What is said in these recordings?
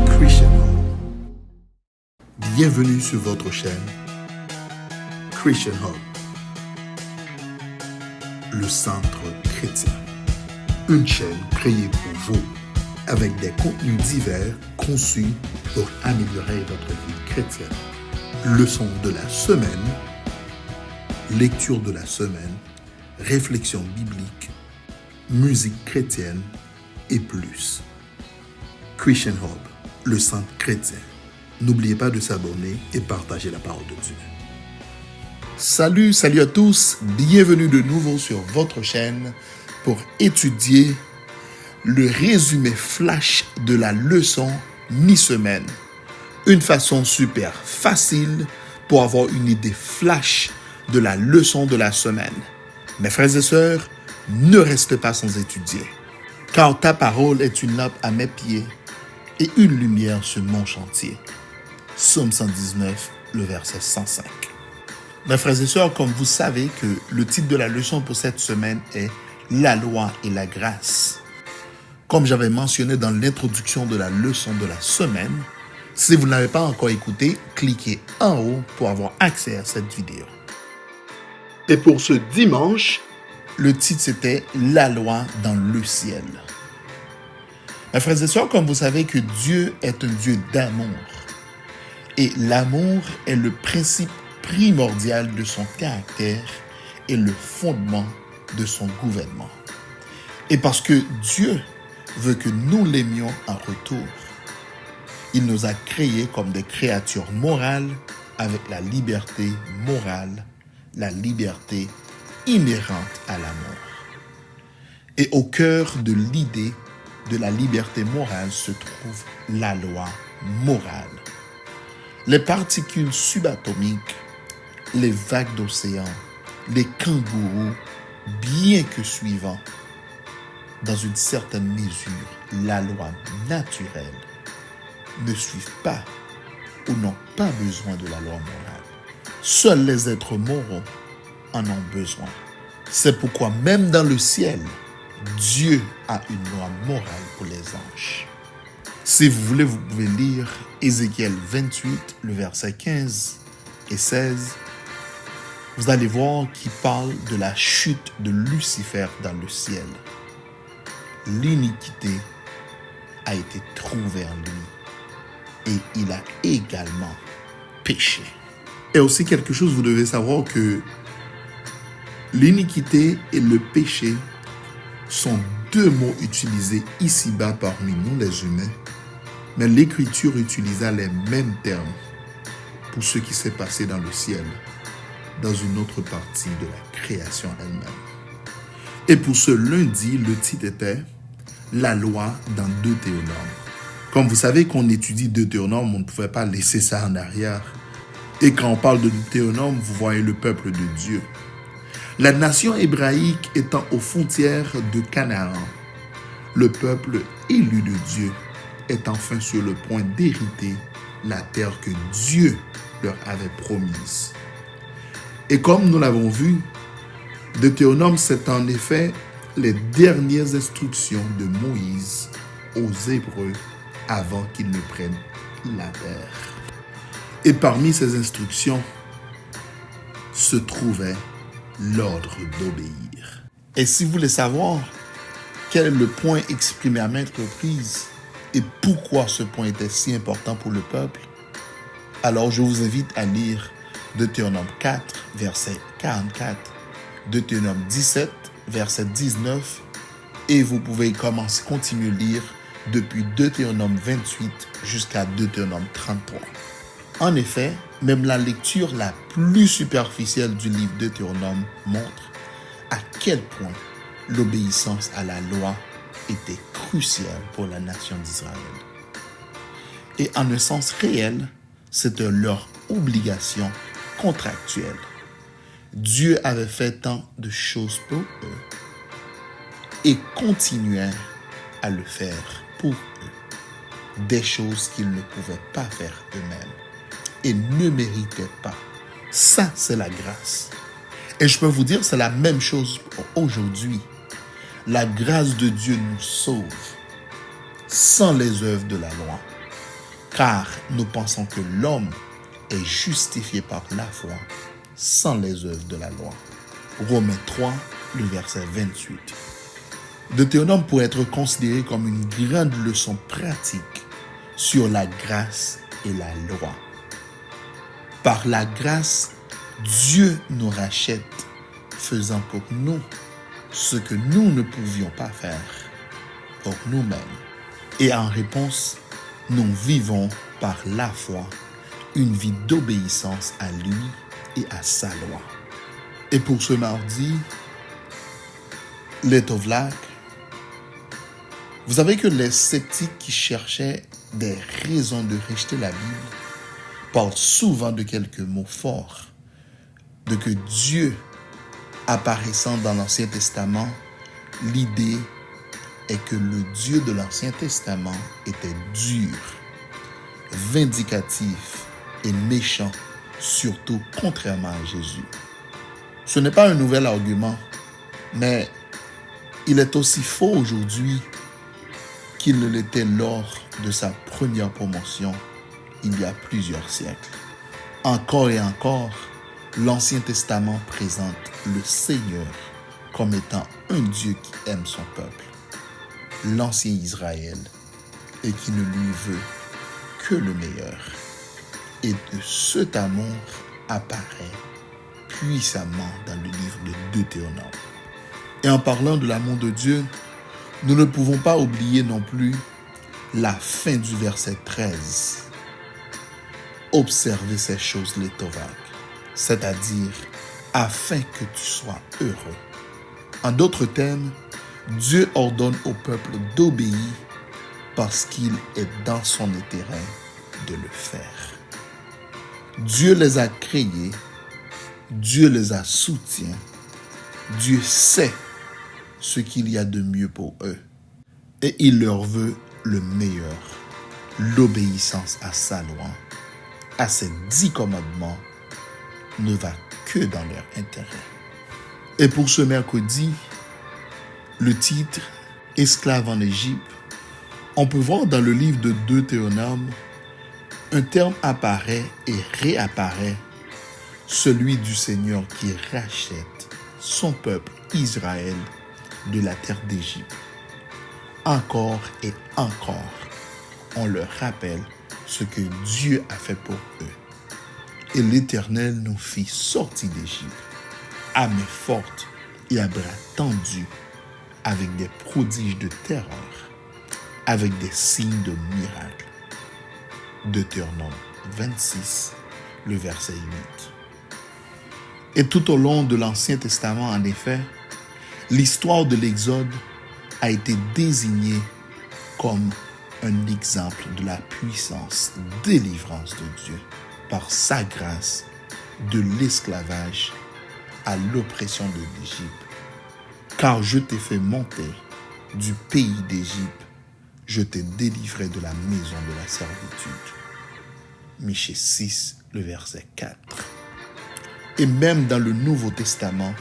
Christian Hub. Bienvenue sur votre chaîne Christian Hub, le centre chrétien. Une chaîne créée pour vous, avec des contenus divers conçus pour améliorer votre vie chrétienne. Leçons de la semaine, lecture de la semaine, réflexion biblique, musique chrétienne et plus. Christian Hub, le centre chrétien. N'oubliez pas de s'abonner et partager la parole de Dieu. Salut à tous, bienvenue de nouveau sur votre chaîne pour étudier le résumé flash de la leçon mi-semaine. Une façon super facile pour avoir une idée flash de la leçon de la semaine. Mes frères et sœurs, ne restez pas sans étudier, car ta parole est une lampe à mes pieds et une lumière sur mon chantier. Psaume 119, le verset 105. Mes frères et sœurs, comme vous savez que le titre de la leçon pour cette semaine est « La loi et la grâce ». Comme j'avais mentionné dans l'introduction de la leçon de la semaine, si vous ne l'avez pas encore écouté, cliquez en haut pour avoir accès à cette vidéo. Et pour ce dimanche, le titre c'était « La loi dans le ciel ». Mes frères et sœurs, comme vous savez que Dieu est un Dieu d'amour. Et l'amour est le principe primordial de son caractère et le fondement de son gouvernement. Et parce que Dieu veut que nous l'aimions en retour, il nous a créés comme des créatures morales avec la liberté morale, la liberté inhérente à l'amour. Et au cœur de l'idée de la liberté morale se trouve la loi morale. Les particules subatomiques, les vagues d'océan, les kangourous, bien que suivant, dans une certaine mesure, la loi naturelle, ne suivent pas ou n'ont pas besoin de la loi morale. Seuls les êtres moraux en ont besoin. C'est pourquoi même dans le ciel, Dieu a une loi morale pour les anges. Si vous voulez, vous pouvez lire Ézéchiel 28, le verset 15 et 16. Vous allez voir qu'il parle de la chute de Lucifer dans le ciel. L'iniquité a été trouvée en lui et il a également péché. Et aussi quelque chose, vous devez savoir que l'iniquité et le péché sont deux mots utilisés ici-bas parmi nous les humains, mais l'Écriture utilisa les mêmes termes pour ce qui s'est passé dans le ciel, dans une autre partie de la création elle-même. Et pour ce lundi, le titre était « La loi dans Deutéronome ». Comme vous savez qu'on étudie Deutéronome, on ne pouvait pas laisser ça en arrière. Et quand on parle de Deutéronome, vous voyez le peuple de Dieu. La nation hébraïque étant aux frontières de Canaan, le peuple élu de Dieu est enfin sur le point d'hériter la terre que Dieu leur avait promise. Et comme nous l'avons vu, Deutéronome, c'est en effet les dernières instructions de Moïse aux Hébreux avant qu'ils ne prennent la terre. Et parmi ces instructions se trouvait l'ordre d'obéir. Et si vous voulez savoir quel est le point exprimé à maintes reprises et pourquoi ce point était si important pour le peuple, alors je vous invite à lire Deutéronome 4, verset 44, Deutéronome 17, verset 19, et vous pouvez continuer à lire depuis Deutéronome 28 jusqu'à Deutéronome 33. En effet, même la lecture la plus superficielle du livre Deutéronome montre à quel point l'obéissance à la loi était cruciale pour la nation d'Israël. Et en un sens réel, c'était leur obligation contractuelle. Dieu avait fait tant de choses pour eux et continuait à le faire pour eux. Des choses qu'ils ne pouvaient pas faire eux-mêmes et ne méritaient pas. Ça, c'est la grâce. Et je peux vous dire, c'est la même chose aujourd'hui. la grâce de Dieu nous sauve sans les œuvres de la loi, car nous pensons que l'homme est justifié par la foi sans les œuvres de la loi. Romains 3, le verset 28. Deutéronome pourrait être considéré comme une grande leçon pratique sur la grâce et la loi. Par la grâce, Dieu nous rachète, faisant pour nous ce que nous ne pouvions pas faire pour nous-mêmes. Et en réponse, nous vivons par la foi une vie d'obéissance à lui et à sa loi. Et pour ce mardi, Letovlak, vous savez que les sceptiques qui cherchaient des raisons de rejeter la Bible parlent souvent de quelques mots forts, de que Dieu apparaissant dans l'Ancien Testament, l'idée est que le Dieu de l'Ancien Testament était dur, vindicatif et méchant, surtout contrairement à Jésus. Ce n'est pas un nouvel argument, mais il est aussi faux aujourd'hui qu'il ne l'était lors de sa première promotion il y a plusieurs siècles. Encore et encore, l'Ancien Testament présente le Seigneur comme étant un Dieu qui aime son peuple, l'ancien Israël, et qui ne lui veut que le meilleur. Et de cet amour apparaît puissamment dans le livre de Deutéronome. Et en parlant de l'amour de Dieu, nous ne pouvons pas oublier non plus la fin du verset 13. Observez ces choses, les Tovak, c'est-à-dire afin que tu sois heureux. En d'autres termes, Dieu ordonne au peuple d'obéir parce qu'il est dans son intérêt de le faire. Dieu les a créés, Dieu les a soutiens, Dieu sait ce qu'il y a de mieux pour eux et il leur veut le meilleur, l'obéissance à sa loi, à ses 10 commandements ne va que dans leur intérêt. Et pour ce mercredi, le titre « Esclaves en Égypte », on peut voir dans le livre de Deutéronome, un terme apparaît et réapparaît, celui du Seigneur qui rachète son peuple Israël de la terre d'Égypte. Encore et encore, on leur rappelle ce que Dieu a fait pour eux. Et l'Éternel nous fit sortir d'Égypte, à main forte et à bras tendus, avec des prodiges de terreur, avec des signes de miracles. Deutéronome 26, le verset 8. Et tout au long de l'Ancien Testament, en effet, l'histoire de l'Exode a été désignée comme un exemple de la puissance délivrance de Dieu par sa grâce de l'esclavage à l'oppression de l'Égypte. Car je t'ai fait monter du pays d'Égypte, je t'ai délivré de la maison de la servitude. Michée 6, le verset 4. Et même dans le Nouveau Testament,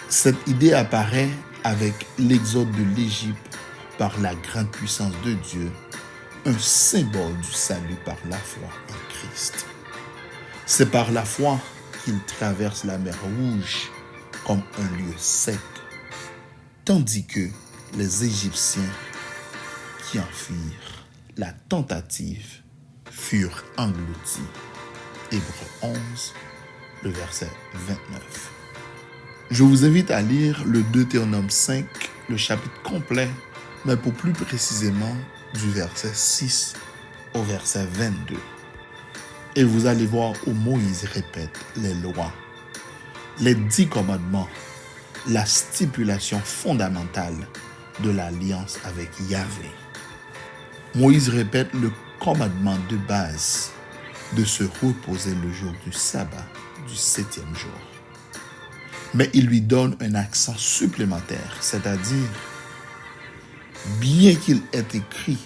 cette idée apparaît avec l'exode de l'Égypte par la grande puissance de Dieu, un symbole du salut par la foi en Christ. C'est par la foi qu'il traverse la mer Rouge comme un lieu sec, tandis que les Égyptiens qui en firent la tentative furent engloutis. Hébreux 11, le verset 29. Je vous invite à lire le Deutéronome 5, le chapitre complet, mais pour plus précisément du verset 6 au verset 22. Et vous allez voir où Moïse répète les lois, les 10 commandements, la stipulation fondamentale de l'alliance avec Yahvé. Moïse répète le commandement de base de se reposer le jour du sabbat du 7e jour. Mais il lui donne un accent supplémentaire, c'est-à-dire, bien qu'il est écrit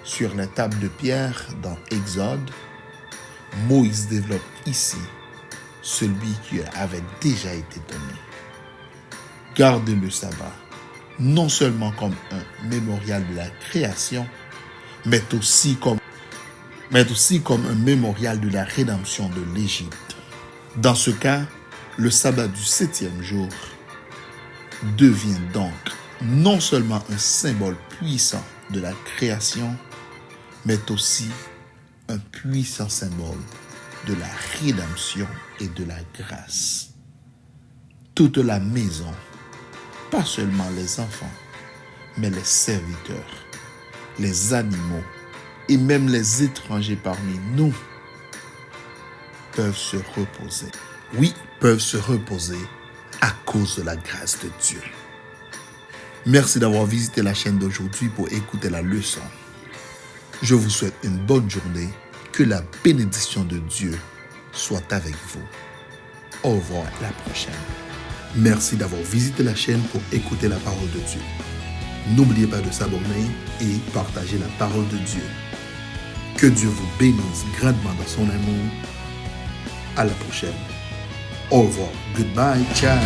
sur la table de pierre dans Exode, Moïse développe ici celui qui avait déjà été donné. Gardez le sabbat, non seulement comme un mémorial de la création, mais aussi comme un mémorial de la rédemption de l'Égypte. Dans ce cas, le sabbat du 7e jour devient donc non seulement un symbole puissant de la création, mais aussi un puissant symbole de la rédemption et de la grâce. Toute la maison, pas seulement les enfants, mais les serviteurs, les animaux et même les étrangers parmi nous peuvent se reposer. Oui, peuvent se reposer à cause de la grâce de Dieu. Merci d'avoir visité la chaîne d'aujourd'hui pour écouter la leçon. Je vous souhaite une bonne journée. Que la bénédiction de Dieu soit avec vous. Au revoir à la prochaine. Merci d'avoir visité la chaîne pour écouter la parole de Dieu. N'oubliez pas de s'abonner et partager la parole de Dieu. Que Dieu vous bénisse grandement dans son amour. À la prochaine. Au revoir. Goodbye. Ciao.